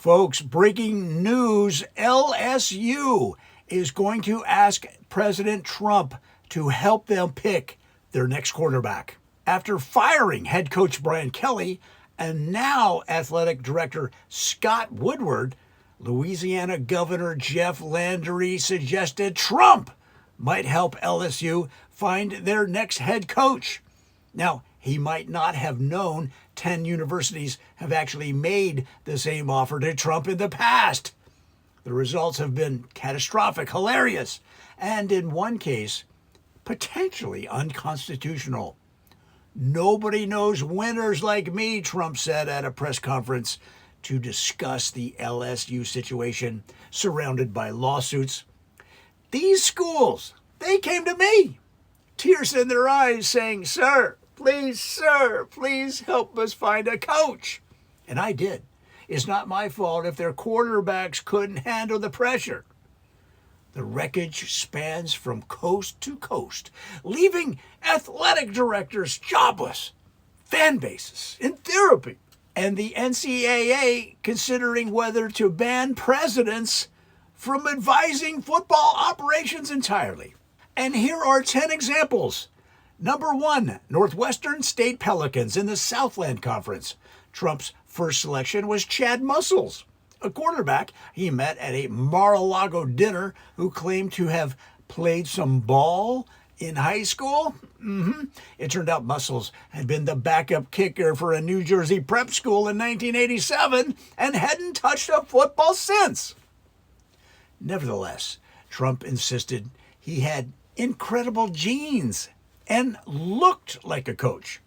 Folks, breaking news, LSU is going to ask President Trump to help them pick their next quarterback. After firing head coach Brian Kelly and now athletic director Scott Woodward, Louisiana Governor Jeff Landry suggested Trump might help LSU find their next head coach. Now, he might not have known 10 universities have actually made the same offer to Trump in the past. The results have been catastrophic, hilarious, and in one case, potentially unconstitutional. Nobody knows winners like me, Trump said at a press conference to discuss the LSU situation surrounded by lawsuits. These schools, they came to me, tears in their eyes, saying, sir, please help us find a coach. And I did. It's not my fault if their quarterbacks couldn't handle the pressure. The wreckage spans from coast to coast, leaving athletic directors jobless, fan bases in therapy, and the NCAA considering whether to ban presidents from advising football operations entirely. And here are 10 examples. Number 1, Northwestern State Pelicans in the Southland Conference. Trump's first selection was Chad Muscles, a quarterback he met at a Mar-a-Lago dinner who claimed to have played some ball in high school. It turned out Muscles had been the backup kicker for a New Jersey prep school in 1987 and hadn't touched a football since. Nevertheless, Trump insisted he had incredible genes and looked like a coach.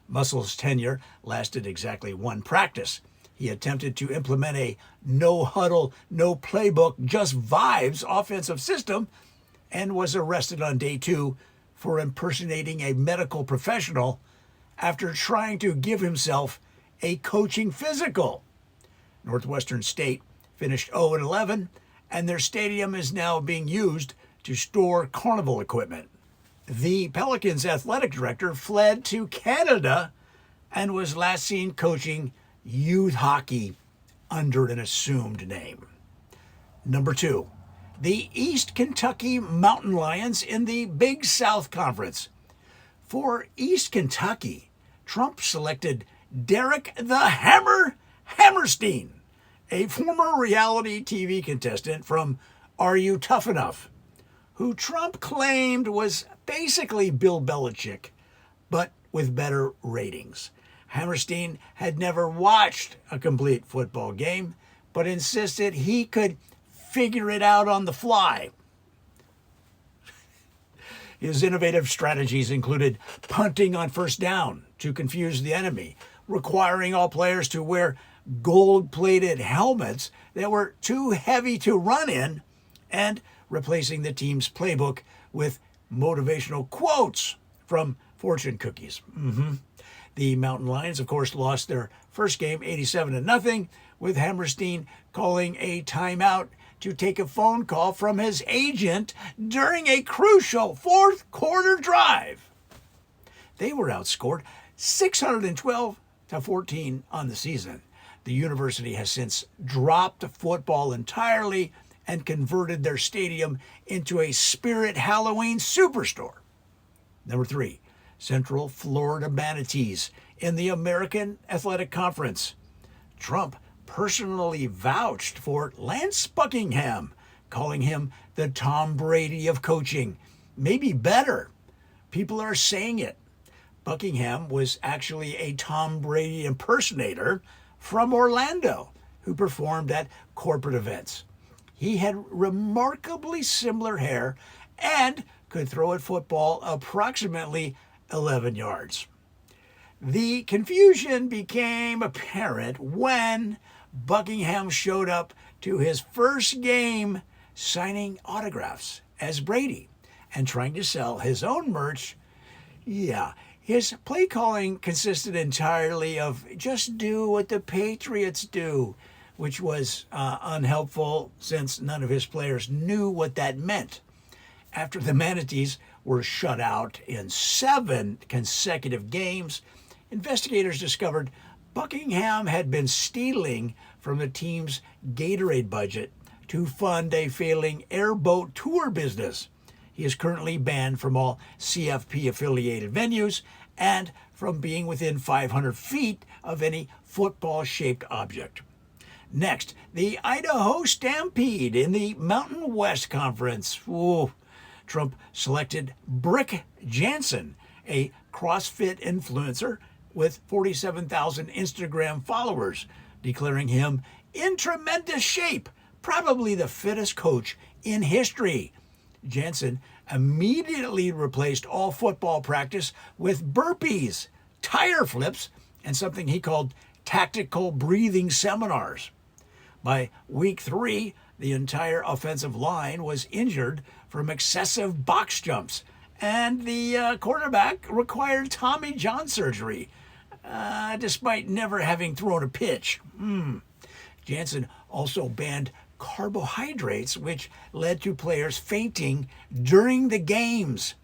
Muscles' tenure lasted exactly one practice. He attempted to implement a no huddle, no playbook, just vibes offensive system and was arrested on day 2 for impersonating a medical professional after trying to give himself a coaching physical. Northwestern State finished 0-11, and their stadium is now being used to store carnival equipment. The Pelicans athletic director fled to Canada and was last seen coaching youth hockey under an assumed name. Number 2, the East Kentucky Mountain Lions in the Big South Conference. For East Kentucky, Trump selected Derek the Hammer Hammerstein, a former reality TV contestant from Are You Tough Enough, who Trump claimed was basically Bill Belichick, but with better ratings. Hammerstein had never watched a complete football game, but insisted he could figure it out on the fly. His innovative strategies included punting on first down to confuse the enemy, requiring all players to wear gold-plated helmets that were too heavy to run in, and replacing the team's playbook with motivational quotes from fortune cookies. The Mountain Lions, of course, lost their first game 87-0, with Hammerstein calling a timeout to take a phone call from his agent during a crucial fourth quarter drive. They were outscored 612-14 on the season. The university has since dropped football entirely and converted their stadium into a Spirit Halloween superstore. Number 3, Central Florida Manatees in the American Athletic Conference. Trump personally vouched for Lance Buckingham, calling him the Tom Brady of coaching. Maybe better. People are saying it. Buckingham was actually a Tom Brady impersonator from Orlando who performed at corporate events. He had remarkably similar hair and could throw a football approximately 11 yards. The confusion became apparent when Buckingham showed up to his first game signing autographs as Brady and trying to sell his own merch. His play calling consisted entirely of just do what the Patriots do, which was unhelpful since none of his players knew what that meant. After the Manatees were shut out in 7 consecutive games, investigators discovered Buckingham had been stealing from the team's Gatorade budget to fund a failing airboat tour business. He is currently banned from all CFP-affiliated venues and from being within 500 feet of any football-shaped object. Next, the Idaho Stampede in the Mountain West Conference. Ooh. Trump selected Brick Jansen, a CrossFit influencer with 47,000 Instagram followers, declaring him in tremendous shape, probably the fittest coach in history. Jansen immediately replaced all football practice with burpees, tire flips, and something he called tactical breathing seminars. By week 3, the entire offensive line was injured from excessive box jumps, and the quarterback required Tommy John surgery, despite never having thrown a pitch. Jansen also banned carbohydrates, which led to players fainting during the games.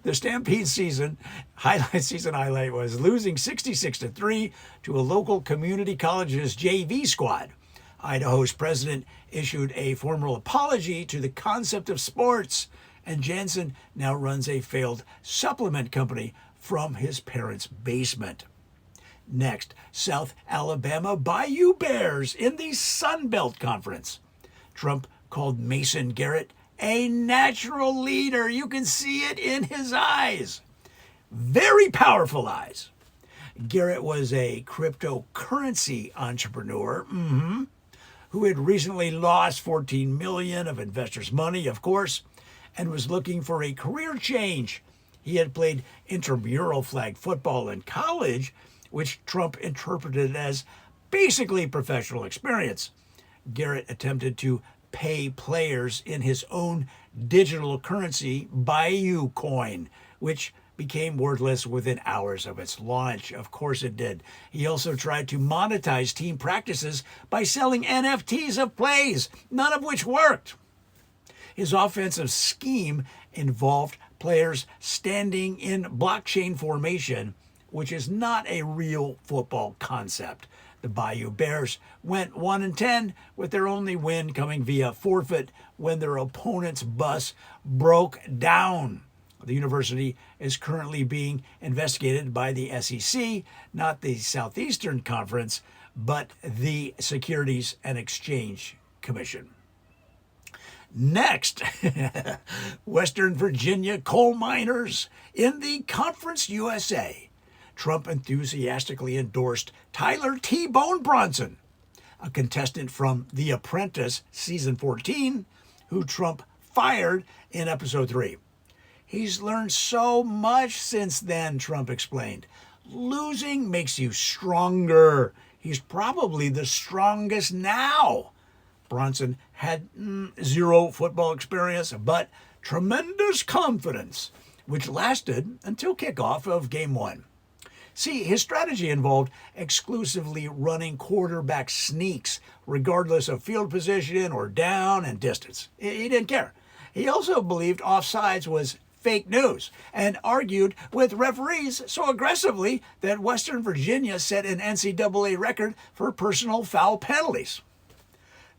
The Stampede season highlight was losing 66-3 to a local community college's JV squad. Idaho's president issued a formal apology to the concept of sports, and Jansen now runs a failed supplement company from his parents' basement. Next, South Alabama Bayou Bears in the Sun Belt Conference. Trump called Mason Garrett a natural leader. You can see it in his eyes. Very powerful eyes. Garrett was a cryptocurrency entrepreneur who had recently lost $14 million of investors' money, of course, and was looking for a career change. He had played intramural flag football in college, which Trump interpreted as basically professional experience. Garrett attempted to pay players in his own digital currency, Bayou Coin, which became worthless within hours of its launch. Of course it did. He also tried to monetize team practices by selling NFTs of plays, none of which worked. His offensive scheme involved players standing in blockchain formation, which is not a real football concept. The Bayou Bears went 1-10, with their only win coming via forfeit when their opponent's bus broke down. The university is currently being investigated by the SEC, not the Southeastern Conference, but the Securities and Exchange Commission. Next, Western Virginia coal miners in the Conference USA. Trump enthusiastically endorsed Tyler T-Bone Bronson, a contestant from The Apprentice Season 14, who Trump fired in Episode 3. He's learned so much since then, Trump explained. Losing makes you stronger. He's probably the strongest now. Bronson had zero football experience, but tremendous confidence, which lasted until kickoff of Game 1. See, his strategy involved exclusively running quarterback sneaks, regardless of field position or down and distance. He didn't care. He also believed offsides was fake news and argued with referees so aggressively that Western Virginia set an NCAA record for personal foul penalties.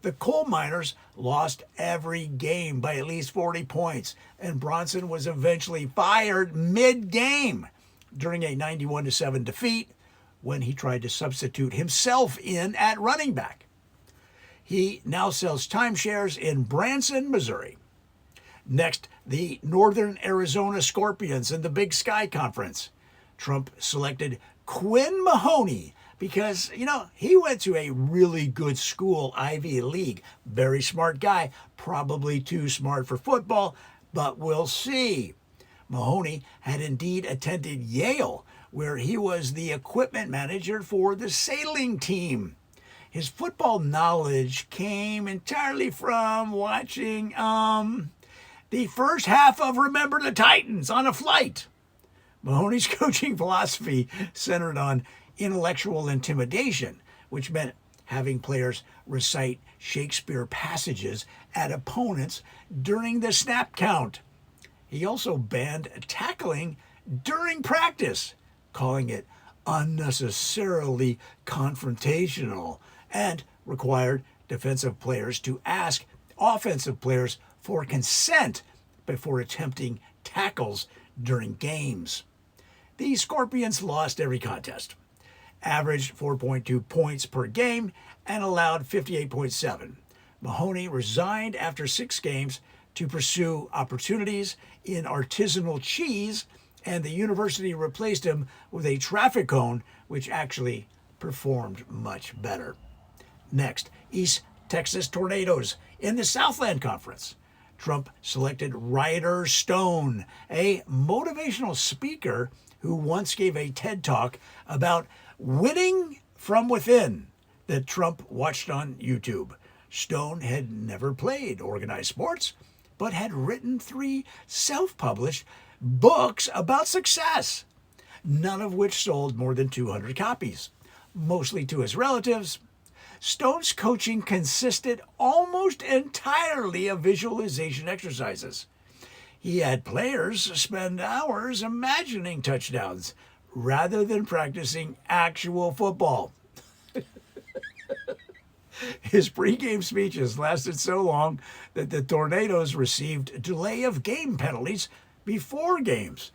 The coal miners lost every game by at least 40 points, and Bronson was eventually fired mid-game during a 91-7 defeat when he tried to substitute himself in at running back. He now sells timeshares in Branson, Missouri. Next, the Northern Arizona Scorpions in the Big Sky Conference. Trump selected Quinn Mahoney because, he went to a really good school, Ivy League. Very smart guy, probably too smart for football, but we'll see. Mahoney had indeed attended Yale, where he was the equipment manager for the sailing team. His football knowledge came entirely from watching the first half of Remember the Titans on a flight. Mahoney's coaching philosophy centered on intellectual intimidation, which meant having players recite Shakespeare passages at opponents during the snap count. He also banned tackling during practice, calling it unnecessarily confrontational, and required defensive players to ask offensive players for consent before attempting tackles during games. The Scorpions lost every contest, averaged 4.2 points per game, and allowed 58.7. Mahoney resigned after 6 games to pursue opportunities in artisanal cheese, and the university replaced him with a traffic cone, which actually performed much better. Next, East Texas Tornadoes in the Southland Conference. Trump selected Ryder Stone, a motivational speaker who once gave a TED Talk about winning from within that Trump watched on YouTube. Stone had never played organized sports, but had written 3 self-published books about success, none of which sold more than 200 copies, mostly to his relatives. Stone's coaching consisted almost entirely of visualization exercises. He had players spend hours imagining touchdowns rather than practicing actual football. His pregame speeches lasted so long that the Tornadoes received delay of game penalties before games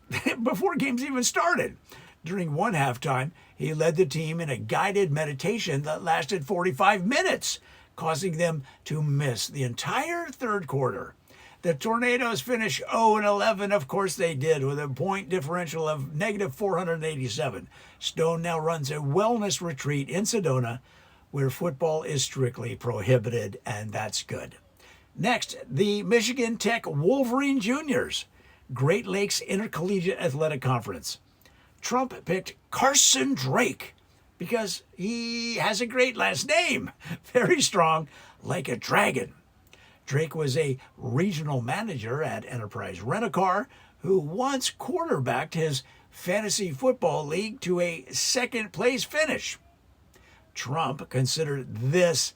even started. During one halftime, he led the team in a guided meditation that lasted 45 minutes, causing them to miss the entire third quarter. The Tornadoes finished 0-11. Of course they did, with a point differential of negative 487. Stone now runs a wellness retreat in Sedona, where football is strictly prohibited, and that's good. Next, the Michigan Tech Wolverine Juniors, Great Lakes Intercollegiate Athletic Conference. Trump picked Carson Drake because he has a great last name, very strong, like a dragon. Drake was a regional manager at Enterprise Rent-A-Car who once quarterbacked his fantasy football league to a second-place finish. Trump considered this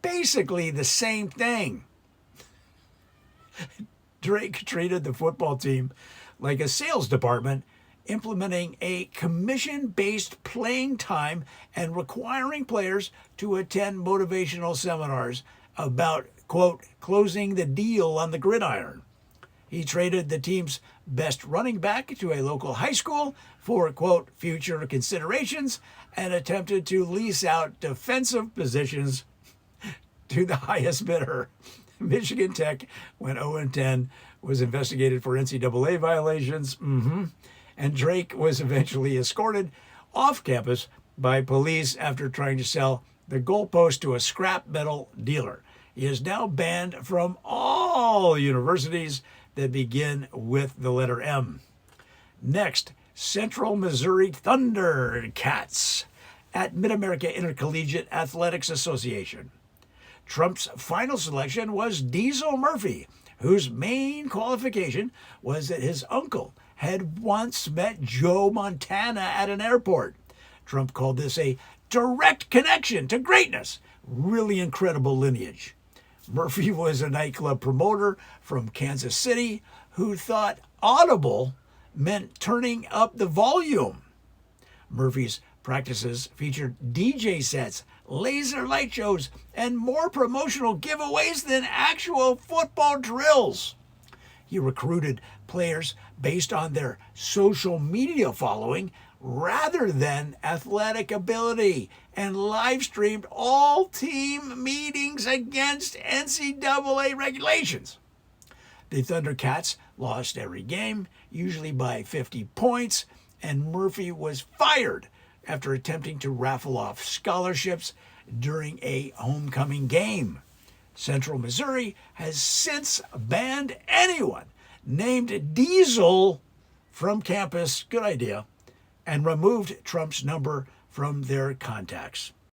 basically the same thing. Drake treated the football team like a sales department, implementing a commission-based playing time and requiring players to attend motivational seminars about, quote, closing the deal on the gridiron. He traded the team's best running back to a local high school for, quote, future considerations, and attempted to lease out defensive positions to the highest bidder. Michigan Tech went 0-10, was investigated for NCAA violations, and Drake was eventually escorted off campus by police after trying to sell the goalpost to a scrap metal dealer. He is now banned from all universities that begin with the letter M. Next, Central Missouri Thundercats at Mid-America Intercollegiate Athletics Association. Trump's final selection was Diesel Murphy, whose main qualification was that his uncle had once met Joe Montana at an airport. Trump called this a direct connection to greatness. Really incredible lineage. Murphy was a nightclub promoter from Kansas City who thought audible meant turning up the volume. Murphy's practices featured DJ sets, laser light shows, and more promotional giveaways than actual football drills. He recruited players based on their social media following rather than athletic ability, and live streamed all team meetings against NCAA regulations. The Thundercats lost every game, usually by 50 points, and Murphy was fired after attempting to raffle off scholarships during a homecoming game. Central Missouri has since banned anyone named Diesel from campus, good idea, and removed Trump's number from their contacts.